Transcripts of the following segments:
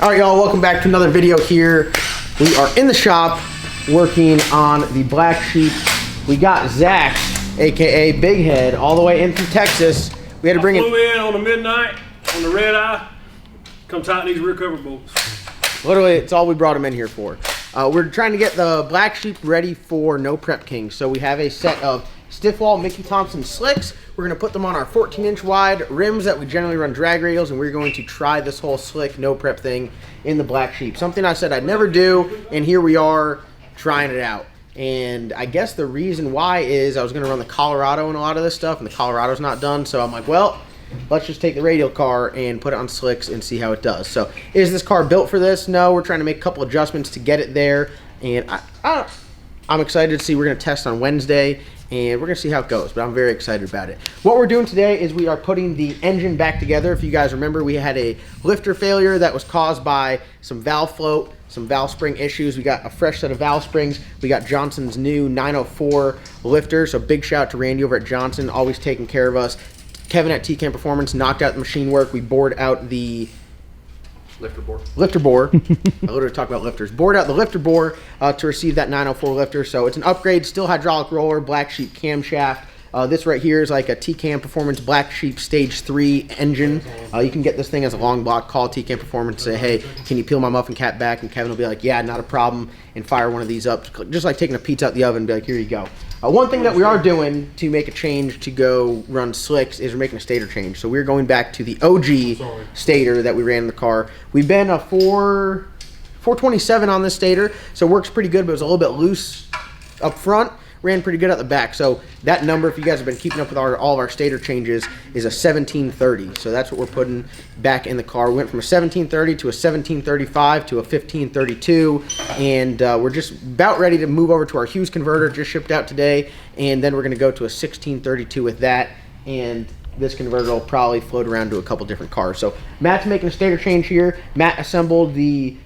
All right, y'all, welcome back to another video here. We are in the shop working on the Black Sheep. We got Zach, aka Big Head, all the way in from Texas. We had to bring flew in on the midnight on the red eye. Come tighten these rear cover bolts. Literally, it's all we brought him in here for. We're trying to get the Black Sheep ready for No Prep King. So we have a set of stiff wall Mickey Thompson slicks. We're going to put them on our 14-inch wide rims that we generally run drag radials, and we're going to try this whole slick no prep thing in the Black Sheep. Something I said I'd never do, and here we are trying it out. And I guess the reason why is I was going to run the Colorado and a lot of this stuff, and the Colorado's not done, so I'm like, well, let's just take the radial car and put it on slicks and see how it does. So is this car built for this? No, we're trying to make a couple adjustments to get it there, and I'm excited to see. We're going to test on Wednesday, and we're going to see how it goes, but I'm very excited about it. What we're doing today is we are putting the engine back together. If you guys remember, we had a lifter failure that was caused by some valve float, some valve spring issues. We got a fresh set of valve springs. We got Johnson's new 904 lifter, so big shout out to Randy over at Johnson, always taking care of us. Kevin at TCAM Performance knocked out the machine work. We bored out the lifter bore. I literally talk about lifters. Bored out the lifter bore to receive that 904 lifter. So it's an upgrade, still hydraulic roller, Black Sheep camshaft. This right here is like a TCAM Performance Black Sheep Stage 3 engine. You can get this thing as a long block, call TCAM Performance, say, hey, can you peel my muffin cap back? And Kevin will be like, yeah, not a problem, and fire one of these up. Just like taking a pizza out the oven and be like, here you go. One thing that we are doing to make a change to go run slicks is we're making a stator change. So we're going back to the OG stator that we ran in the car. We've been a 427 on this stator, so it works pretty good, but it was a little bit loose up front. Ran pretty good at the back. So that number, if you guys have been keeping up with all of our stator changes, is a 1730. So that's what we're putting back in the car. We went from a 1730 to a 1735 to a 1532, and we're just about ready to move over to our Hughes converter, just shipped out today, and then we're going to go to a 1632 with that, and this converter will probably float around to a couple different cars. So Matt's making a stator change here. Matt assembled the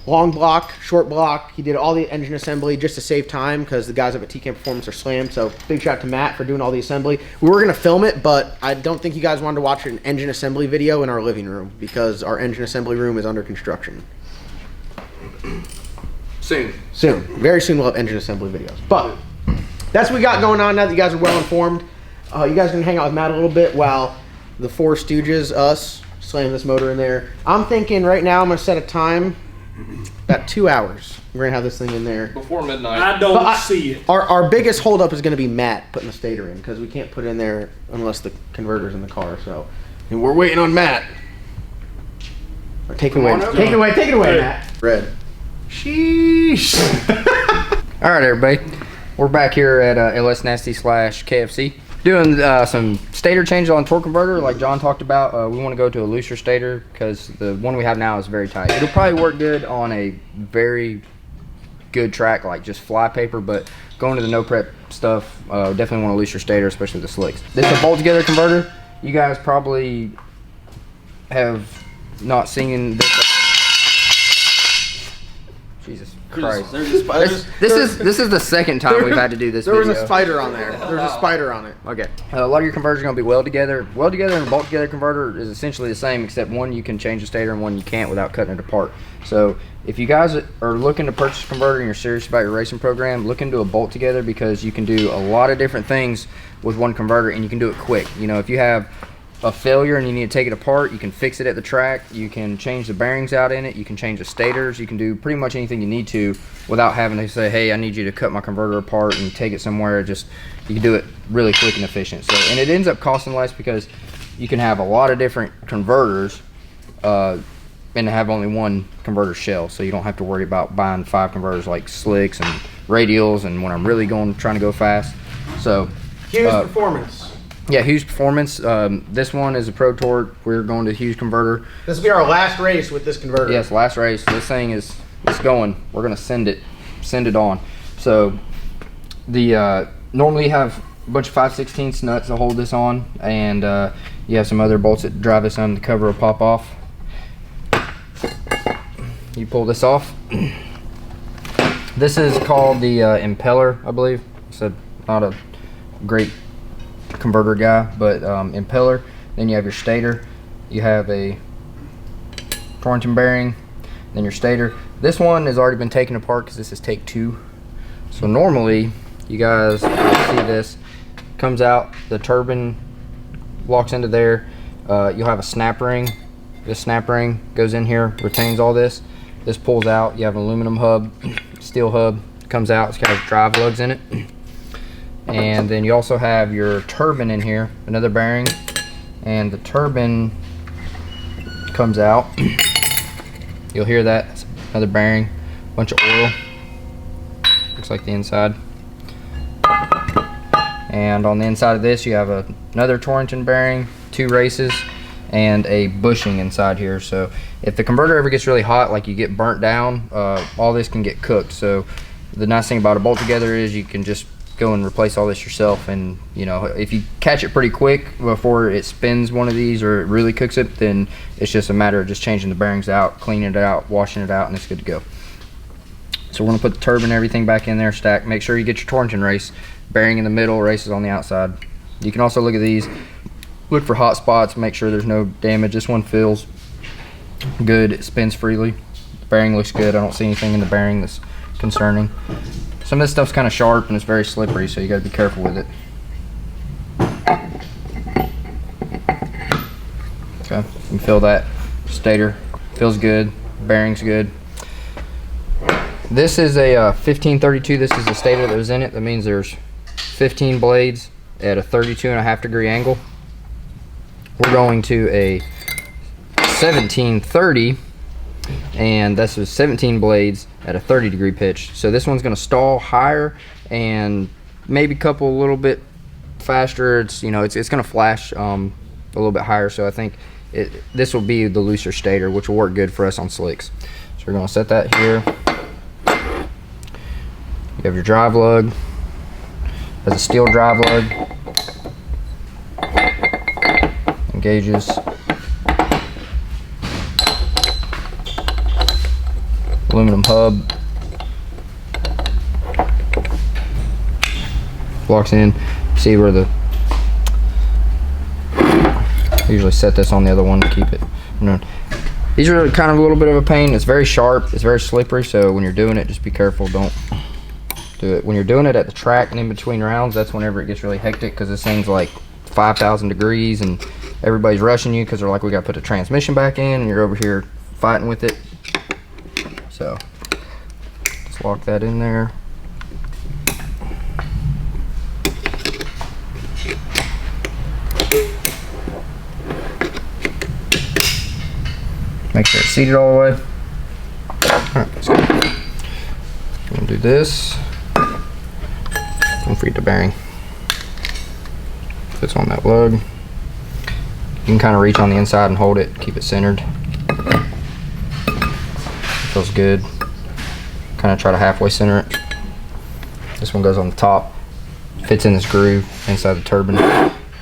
long block, short block. He did all the engine assembly just to save time because the guys up at TCAM Performance are slammed. So big shout out to Matt for doing all the assembly. We were going to film it, but I don't think you guys wanted to watch an engine assembly video in our living room because our engine assembly room is under construction. Soon. Very soon we'll have engine assembly videos. But that's what we got going on now that you guys are well informed. You guys can hang out with Matt a little bit while the Four Stooges, us, slam this motor in there. I'm thinking right now I'm going to set a time. About 2 hours. We're going to have this thing in there. Before midnight. I don't see it. Our biggest holdup is going to be Matt putting the stator in because we can't put it in there unless the converter's in the car. So, and we're waiting on Matt. Take it away, Matt. Red. Sheesh. All right, everybody. We're back here at LS Nasty / KFC. Doing some stator changes on torque converter like John talked about. We want to go to a looser stator because the one we have now is very tight. It'll probably work good on a very good track like just fly paper, but going to the no prep stuff, definitely want a looser stator, especially with the slicks. This is a bolt together converter. You guys probably have not seen this. Jesus Christ. This is the second time we've had to do this video. There was a spider on there. There was a spider on it. Okay. A lot of your converters are going to be weld together. Weld together and a bolt together converter is essentially the same, except one you can change the stator and one you can't without cutting it apart. So if you guys are looking to purchase a converter and you're serious about your racing program, look into a bolt together because you can do a lot of different things with one converter and you can do it quick. You know, if you have a failure and you need to take it apart, you can fix it at the track, you can change the bearings out in it, you can change the stators, you can do pretty much anything you need to without having to say, hey, I need you to cut my converter apart and take it somewhere. Just you can do it really quick and efficient. So, and it ends up costing less because you can have a lot of different converters and have only one converter shell, so you don't have to worry about buying 5 converters like slicks and radials and when I'm really trying to go fast. So Hughes Performance. Yeah, Hughes Performance. This one is a Pro Torque. We're going to Hughes converter. This will be our last race with this converter. Yes, last race. This thing it's going. We're gonna send it on. So the normally you have a bunch of 5/16 nuts to hold this on, and you have some other bolts that drive this on. The cover will pop off. You pull this off. This is called the impeller, I believe. So not a great converter guy, but impeller. Then you have your stator. You have a Torrington bearing, then your stator. This one has already been taken apart because this is take 2. So normally, you guys will see this comes out, the turbine locks into there. You'll have a snap ring. This snap ring goes in here, retains all this. This pulls out. You have an aluminum hub, steel hub, comes out. It's got drive lugs in it. And then you also have your turbine in here, another bearing, and the turbine comes out. You'll hear that. It's another bearing, bunch of oil. Looks like the inside. And on the inside of this, you have another Torrington bearing, 2 races, and a bushing inside here. So if the converter ever gets really hot, like you get burnt down, all this can get cooked. So the nice thing about a bolt together is you can just go and replace all this yourself. And you know, if you catch it pretty quick before it spins one of these or it really cooks it, then it's just a matter of just changing the bearings out, cleaning it out, washing it out, and it's good to go. So we're gonna put the turbine and everything back in there, stack. Make sure you get your Torrington race, bearing in the middle, races on the outside. You can also look at these, look for hot spots, make sure there's no damage. This one feels good, it spins freely. The bearing looks good, I don't see anything in the bearing that's concerning. Some of this stuff's kind of sharp and it's very slippery, so you gotta be careful with it. Okay, you can feel that stator, feels good, bearing's good. This is a 1532, this is the stator that was in it. That means there's 15 blades at a 32.5 degree angle. We're going to a 1730, and this is 17 blades at a 30 degree pitch. So this one's gonna stall higher and maybe couple a little bit faster. It's, you know, it's gonna flash a little bit higher. So I think this will be the looser stator, which will work good for us on slicks. So we're gonna set that here. You have your drive lug. Has a steel drive lug. Engages. Aluminum hub. Locks in. See where the... I usually set this on the other one to keep it. You know, these are kind of a little bit of a pain. It's very sharp. It's very slippery. So when you're doing it, just be careful. Don't do it when you're doing it at the track and in between rounds. That's whenever it gets really hectic, because this thing's like 5,000 degrees and everybody's rushing you because they're like, we got to put the transmission back in, and you're over here fighting with it. So let's lock that in there. Make sure it's seated all the way. Alright, let's go. I'm gonna do this. Don't forget the bearing. Fits on that lug. You can kind of reach on the inside and hold it, keep it centered. Feels good. Kind of try to halfway center it. This one goes on the top. Fits in this groove inside the turbine.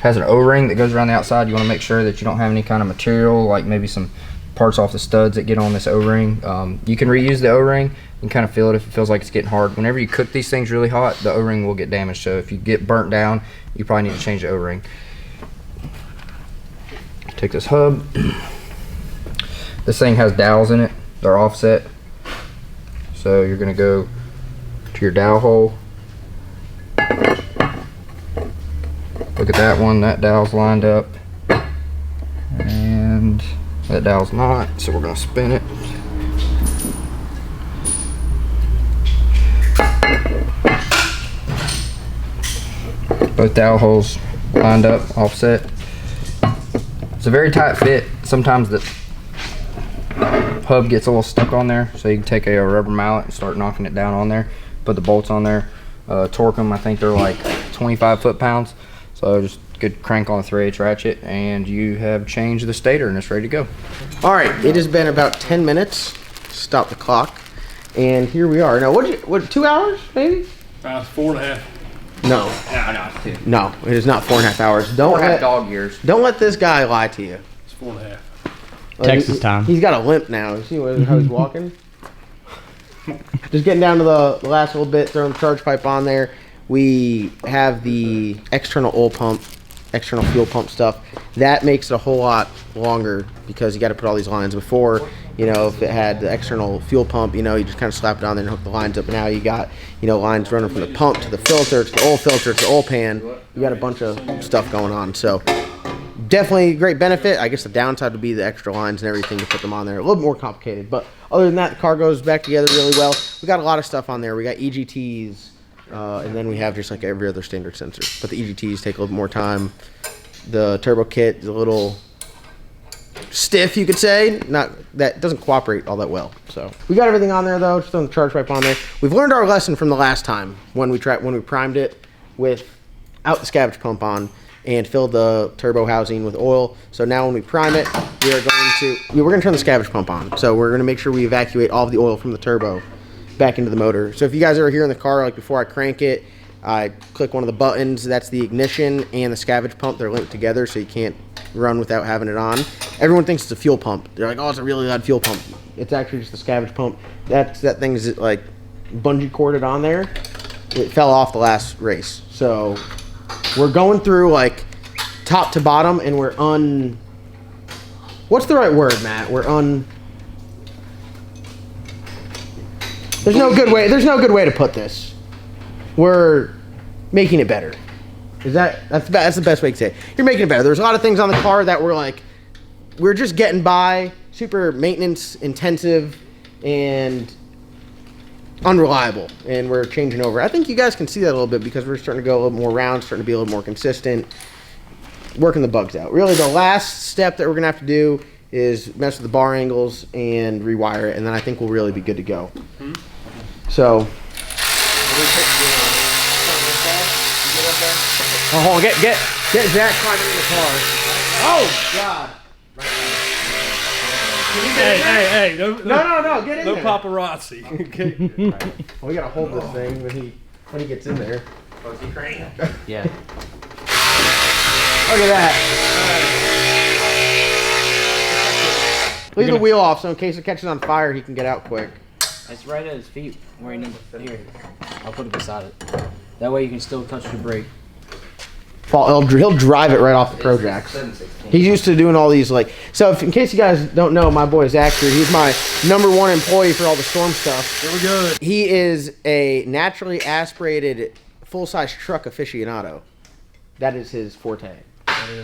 Has an O-ring that goes around the outside. You want to make sure that you don't have any kind of material, like maybe some parts off the studs that get on this O-ring. You can reuse the O-ring and kind of feel it if it feels like it's getting hard. Whenever you cook these things really hot, the O-ring will get damaged. So if you get burnt down, you probably need to change the O-ring. Take this hub. This thing has dowels in it. They're offset. So you're going to go to your dowel hole. Look at that one. That dowel's lined up. And that dowel's not. So we're going to spin it. Both dowel holes lined up, offset. It's a very tight fit. Sometimes the hub gets a little stuck on there, so you can take a rubber mallet and start knocking it down on there. Put the bolts on there, torque them. I think they're like 25 foot-pounds. So just good crank on the 3/8 ratchet, and you have changed the stator, and it's ready to go. All right, it has been about 10 minutes. Stop the clock, and here we are. Now, what 2 hours, maybe? 4.5. No. No, it's 2. No, it is not 4.5 hours. Don't 4.5 let dog years. Don't let this guy lie to you. It's 4.5. Texas time. He's got a limp now. You see how he's walking? Just getting down to the last little bit, throwing the charge pipe on there. We have the external oil pump, external fuel pump stuff. That makes it a whole lot longer because you got to put all these lines. Before, You know, if it had the external fuel pump, you know, you just kind of slap it on there and hook the lines up. Now you got, you know, lines running from the pump to the filter to the oil filter to the oil pan. You got a bunch of stuff going on. So definitely a great benefit. I guess the downside would be the extra lines and everything to put them on there. A little bit more complicated, but other than that, the car goes back together really well. We got a lot of stuff on there. We got EGTs, and then we have just like every other standard sensor. But the EGTs take a little bit more time. The turbo kit is a little stiff, you could say. Not that doesn't cooperate all that well. So we got everything on there though. Just on the charge pipe on there. We've learned our lesson from the last time when we primed it without the scavenge pump on and filled the turbo housing with oil. So now when we prime it, we're going to turn the scavenge pump on. So we're going to make sure we evacuate all of the oil from the turbo back into the motor. So if you guys are here in the car, like before I crank it, I click one of the buttons. That's the ignition and the scavenge pump. They're linked together, so you can't run without having it on. Everyone thinks it's a fuel pump. They're like, oh, it's a really loud fuel pump. It's actually just the scavenge pump. That thing is like bungee corded on there. It fell off the last race. So we're going through like top to bottom, and we're what's the right word, Matt? There's no good way to put this. We're making it better. That's the best way to say it. You're making it better. There's a lot of things on the car that we're just getting by, super maintenance intensive and unreliable, and we're changing over. I think you guys can see that a little bit because we're starting to go a little more round, starting to be a little more consistent, working the bugs out. Really, the last step that we're gonna have to do is mess with the bar angles and rewire it, and then I think we'll really be good to go. So. Oh, hold on. Get Zach climbing in the car. Oh God! Hey! No, get in no there. paparazzi. Well, we gotta hold this thing when he gets in there. Oh, is he cranking? Yeah. Look at that. Leave the wheel off so in case it catches on fire, he can get out quick. It's right at his feet where he needs here. I'll put it beside it. That way you can still touch the brake. He'll drive it right off the Pro Jacks. He's used to doing all these so in case you guys don't know, my boy Zach here, he's my #1 employee for all the storm stuff. Here we go. He is a naturally aspirated full-size truck aficionado. That is his forte.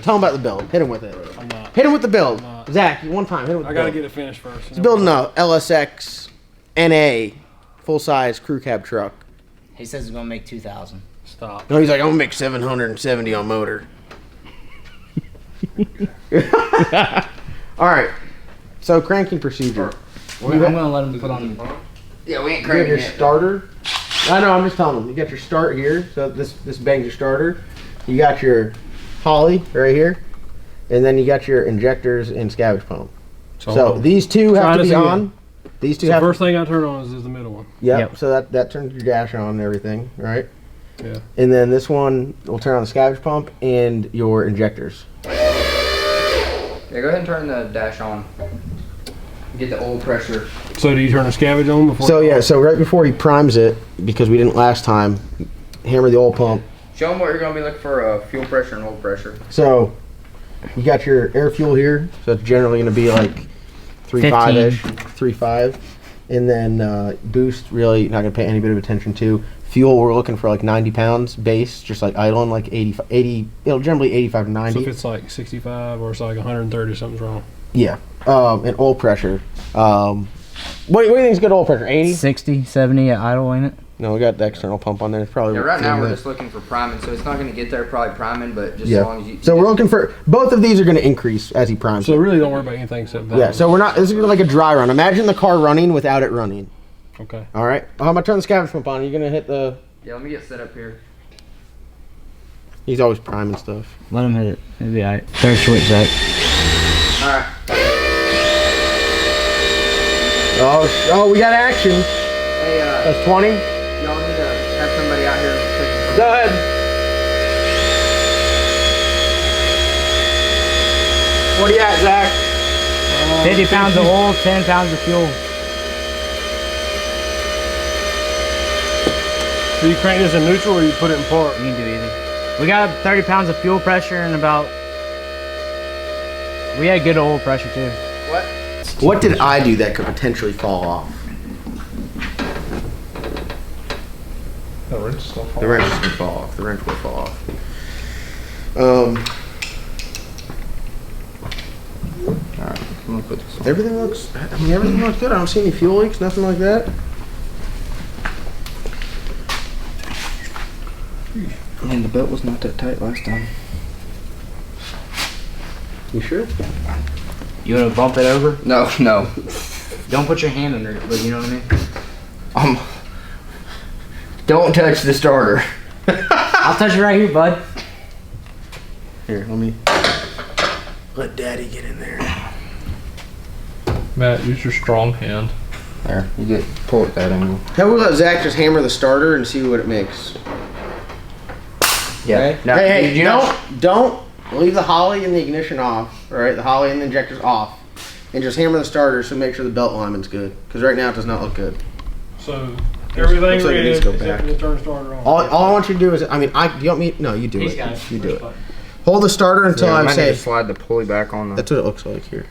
Tell him about the build. Hit him with it. I'm not. Hit him with the build. Zach, one time, hit him with the build. I gotta get it finished first. He's building a LSX NA full-size crew cab truck. He says he's gonna make 2,000. Stop. No, he's like, I'm gonna make 770 on motor. All right. So cranking procedure. I'm gonna let him put on. Yeah, we ain't You got cranking your yet. starter. I know. I'm just telling him. You got your start here. So this bangs your starter. You got your Holley right here, and then you got your injectors and scavenge pump. So these two have to be on. These two have. The first thing I turn on is the middle one. Yep. So that turns your dash on and everything, right? Yeah. And then this one will turn on the scavenge pump and your injectors. Yeah, go ahead and turn the dash on. Get the oil pressure. So do you turn the scavenge on before? So yeah, so right before he primes it, because we didn't last time, hammer the oil pump. Show them what you're going to be looking for, fuel pressure and oil pressure. So you got your air fuel here, so it's generally going to be like 3.5-ish, 3.5. And then boost, really not going to pay any bit of attention to. Fuel, we're looking for like 90 pounds base, just like idling, like 80, generally 85 to 90. So if it's like 65 or it's like 130, something's wrong. Yeah. And oil pressure. What do you think is good oil pressure? 80? 60, 70 at idle, ain't it? No, we got the external pump on there. It's probably Yeah, right now we're that. just looking for priming, so it's not going to get there probably priming, but just Yeah. as long as you... So we're looking for, both of these are going to increase as he primes So it. really don't worry about anything except that. Yeah, so we're not, this is going to be like a dry run. Imagine the car running without it running. Okay. All right. I'm going to turn the scavenge pump on. You're going to hit the... Yeah, let me get set up here. He's always priming stuff. Let him hit it. It'll be alright. Third switch, Zach. Alright. Oh, we got action. Hey, That's 20. y'all need to have somebody out here. Go ahead. What are you at, Zach? 50 pounds of oil, 10 pounds of fuel. So you crank this in neutral or you put it in park? You can do either. We got 30 pounds of fuel pressure and about... We had good oil pressure too. What? What did I do that could potentially fall off? The wrench still falls. The wrench is gonna fall off. The wrench will fall off. Alright, I'm gonna put this on. Everything looks. I mean, everything looks good. I don't see any fuel leaks. Nothing like that. And the belt was not that tight last time. You sure? You want to bump it over? No. Don't put your hand under it, but you know what I mean? Don't touch the starter. I'll touch it right here, bud. Here, let Daddy get in there. Matt, use your strong hand. There, you get pull it that angle. How about we let Zach just hammer the starter and see what it makes? Yeah. Okay. Now, Hey, you don't leave the Holley and the ignition off. All right, the Holley and the injectors off, and just hammer the starter so make sure the belt alignment's good. Because right now it does not look good. So everything Looks like it red needs to go except back. for the turn starter on. All I want you to do is, I mean, you want me? No, you do He's it. got it. You do Push it. button. Hold the starter until I I might need say. to slide the pulley back on the. That's what it looks like here.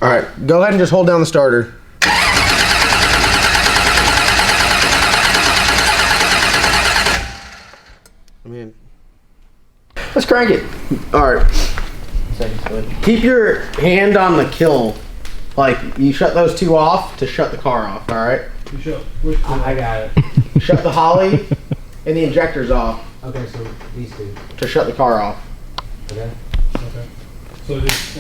All right, go ahead and just hold down the starter. I mean, Let's crank it. all right. Second foot. Keep your hand on the kill. Like, you shut those two off to shut the car off, all right? You show. Which I got it. Shut the Holley and the injectors off Okay, so these two. to shut the car off. Okay. Okay. So just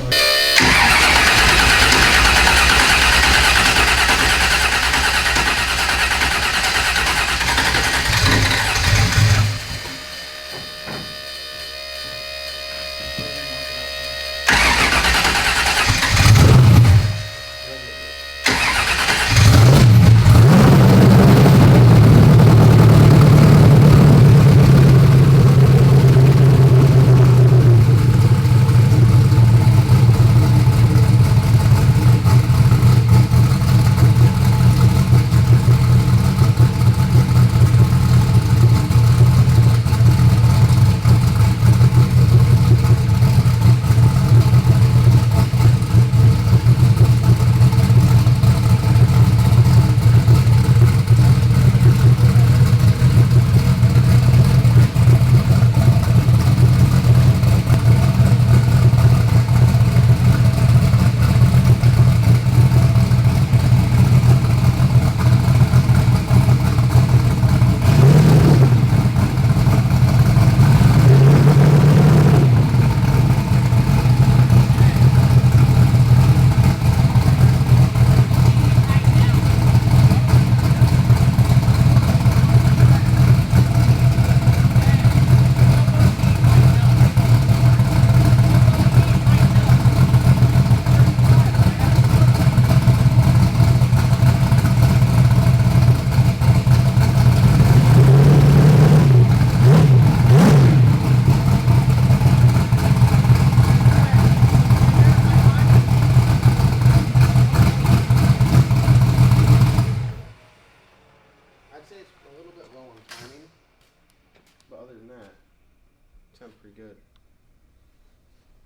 Sounds pretty good.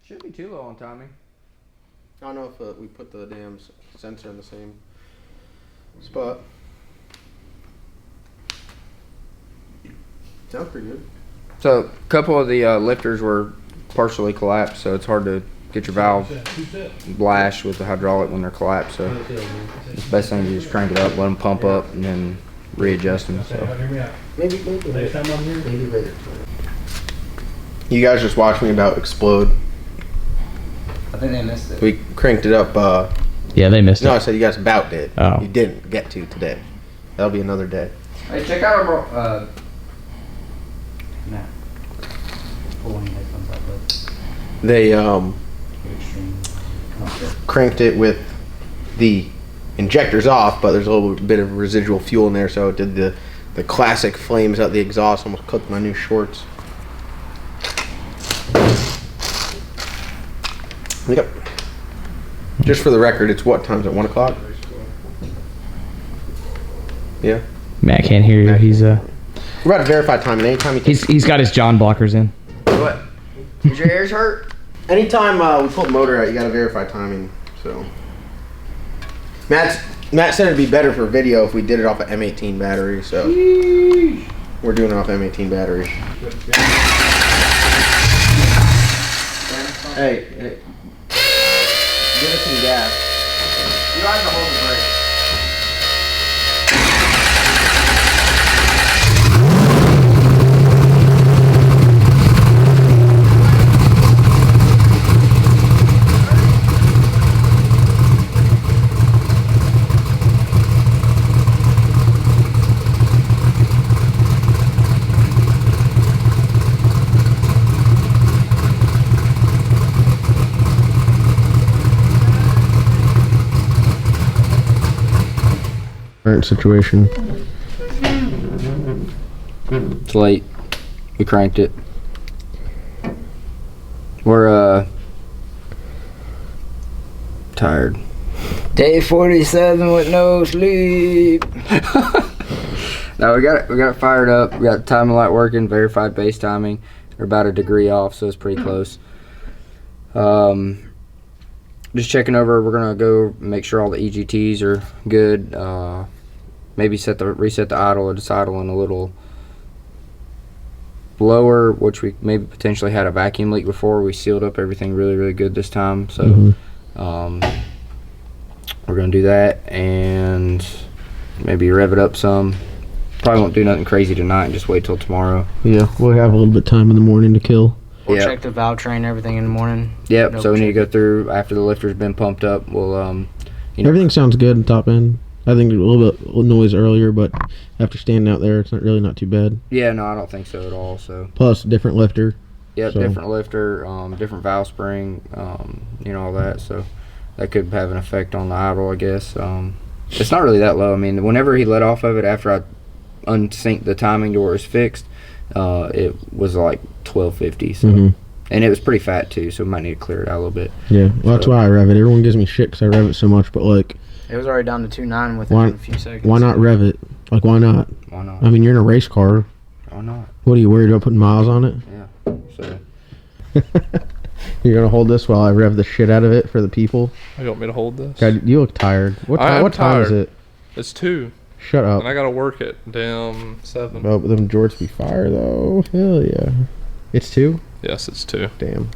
Shouldn't be too low on timing. I don't know if we put the damn sensor in the same spot. Sounds pretty good. So a couple of the lifters were partially collapsed, so it's hard to get your valve blashed with the hydraulic when they're collapsed. So it's the best thing to just crank it up, let them pump up, and then readjust them. So. Maybe later. You guys just watched me about explode. I think they missed it. We cranked it up. Yeah, they missed No, I it. said you guys about did. Oh. You didn't get to today. That'll be another day. Hey, check out our No. Pull one of your headphones out, bud. They You're extreme. cranked it with the injectors off, but there's a little bit of residual fuel in there, so it did the classic flames out the exhaust. Almost cooked my new shorts. Yep. Just for the record, it's what time? Is it 1 o'clock? Yeah. Matt can't hear you. He's We're about to verify timing. Anytime you he's got his John blockers in. what? Did your ears hurt? anytime we pull the motor out, you gotta verify timing. So Matt said it'd be better for video if we did it off an M18 battery, so we're doing it off M18 battery. Hey, give us some gas. You don't have to hold the brake. Current situation. It's late. We cranked it. We're tired. Day 47 with no sleep. No, we got it fired up. We got the timing light working, verified base timing. We're about a degree off, so it's pretty close. Just checking over. We're gonna go make sure all the EGTs are good. Maybe reset the idle or disidle in a little lower, which we maybe potentially had a vacuum leak before. We sealed up everything really good this time, so we're gonna do that and maybe rev it up some. Probably won't do nothing crazy tonight and just wait till tomorrow. Yeah, we'll have a little bit of time in the morning to kill. We'll Yep. check the valve train and everything in the morning. Yep, Nope, so we need to check go through after the lifter's been pumped up. We'll Everything sounds good in top end. I think a little bit of noise earlier, but after standing out there, it's not too bad. Yeah, no, I don't think so at all. So Plus, different lifter. yeah, So- different lifter, different valve spring, all that. So that could have an effect on the idle, I guess. It's not really that low. I mean, whenever he let off of it after I unsynced the timing to where it's fixed, it was like 1250. So. And it was pretty fat too, so we might need to clear it out a little bit. Yeah, well, that's why I rev it. Everyone gives me shit because I rev it so much, but like, It was already down to 2.9 within a few seconds. why not rev it? Like, why not? Why not? I mean, you're in a race car. Why not? What are you worried about putting miles on it? Yeah. So You're gonna hold this while I rev the shit out of it for the people. You want me to hold this? God, you look tired. What I time? am What time is tired. it? It's 2, Shut up. and I gotta work it. Damn 7. Oh, but them jorts be fire though. Hell yeah. It's 2? Yes, it's 2. Damn.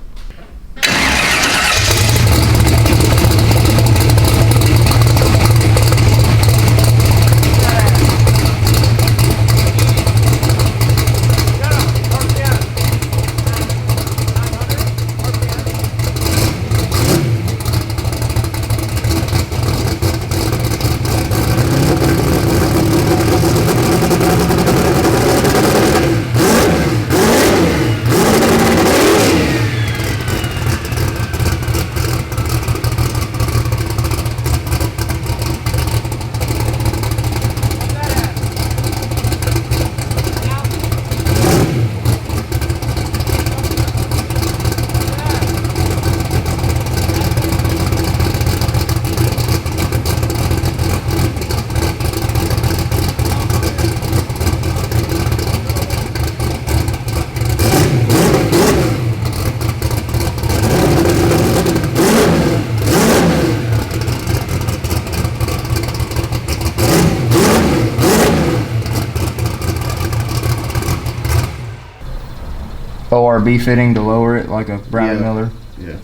ORB fitting to lower it like a Brown Yeah. Miller. Yeah.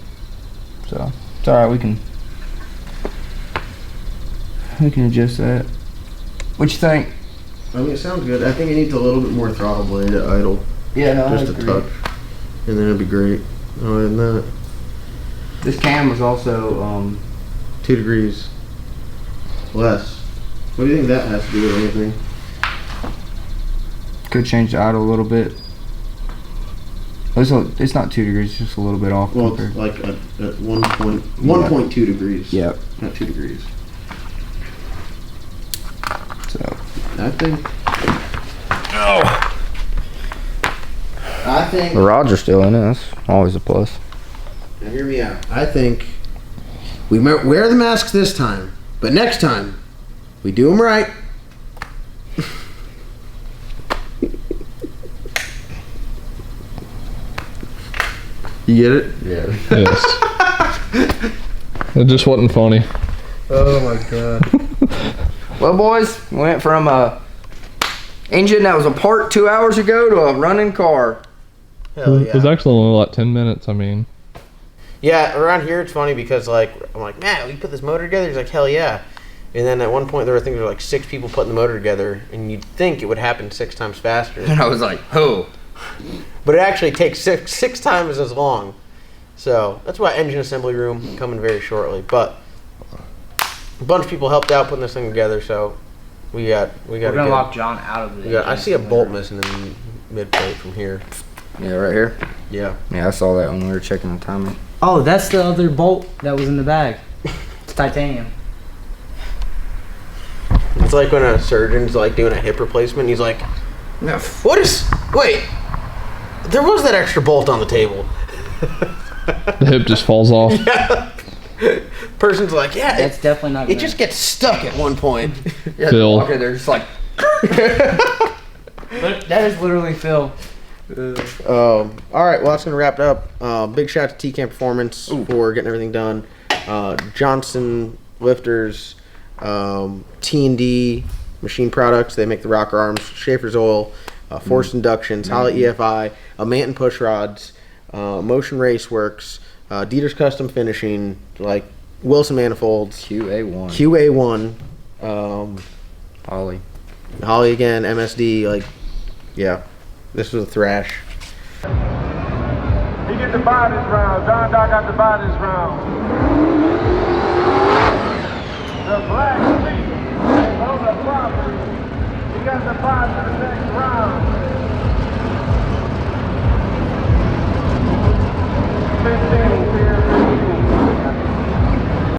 So it's all right. We can adjust that. What you think? I mean, it sounds good. I think it needs a little bit more throttle blade at idle. Yeah, no, Just a touch. And then it'd be great. Other than that, This cam was also 2 degrees less. What do you think that has to do with anything? could change the idle a little bit. It's not 2 degrees, just a little bit off. Well, compared. it's like at 1.2 degrees. Yep. Not 2 degrees. So I think. I think. the rods are still in it. That's always a plus. Now hear me out. I think we wear the masks this time, but next time we do them right. You get it? Yeah. Yes. It just wasn't funny. Oh my god. Well, boys, we went from a engine that was apart 2 hours ago to a running car. Hell It was yeah. actually only like 10 minutes. I mean, Yeah, around here it's funny because like I'm like, man, we put this motor together. He's like, hell yeah. And then at one point there were, I think there were like 6 people putting the motor together, and you'd think it would happen 6 times faster, And I was like, oh. but it actually takes six times as long. So that's why engine assembly room coming very shortly. But a bunch of people helped out putting this thing together, so we got. We're gonna lock John out of the. I see a bolt missing in the mid plate from here. Yeah, right here. Yeah. Yeah, I saw that when we were checking the timing. Oh, that's the other bolt that was in the bag. It's titanium. It's like when a surgeon's like doing a hip replacement. He's like, "What is? Wait, there was that extra bolt on the table." the hip just falls off. Person's like, "Yeah, That's definitely not. it just gets stuck at one point." Yeah, Phil. okay, they're just like, That is literally Phil. All right, well that's gonna wrap it up. Big shout out to T-Cam Performance for getting everything done. Johnson Lifters, T&D Machine Products. They make the rocker arms. Schaefer's Oil, Forced Inductions, Holley EFI, Manton Push Rods, Motion Race Works, Dieter's Custom Finishing, like Wilson Manifolds, QA1. QA1, Holley. Holley again, MSD. Like, yeah, this was a thrash. He get to buy this round. John Doc got to buy this round.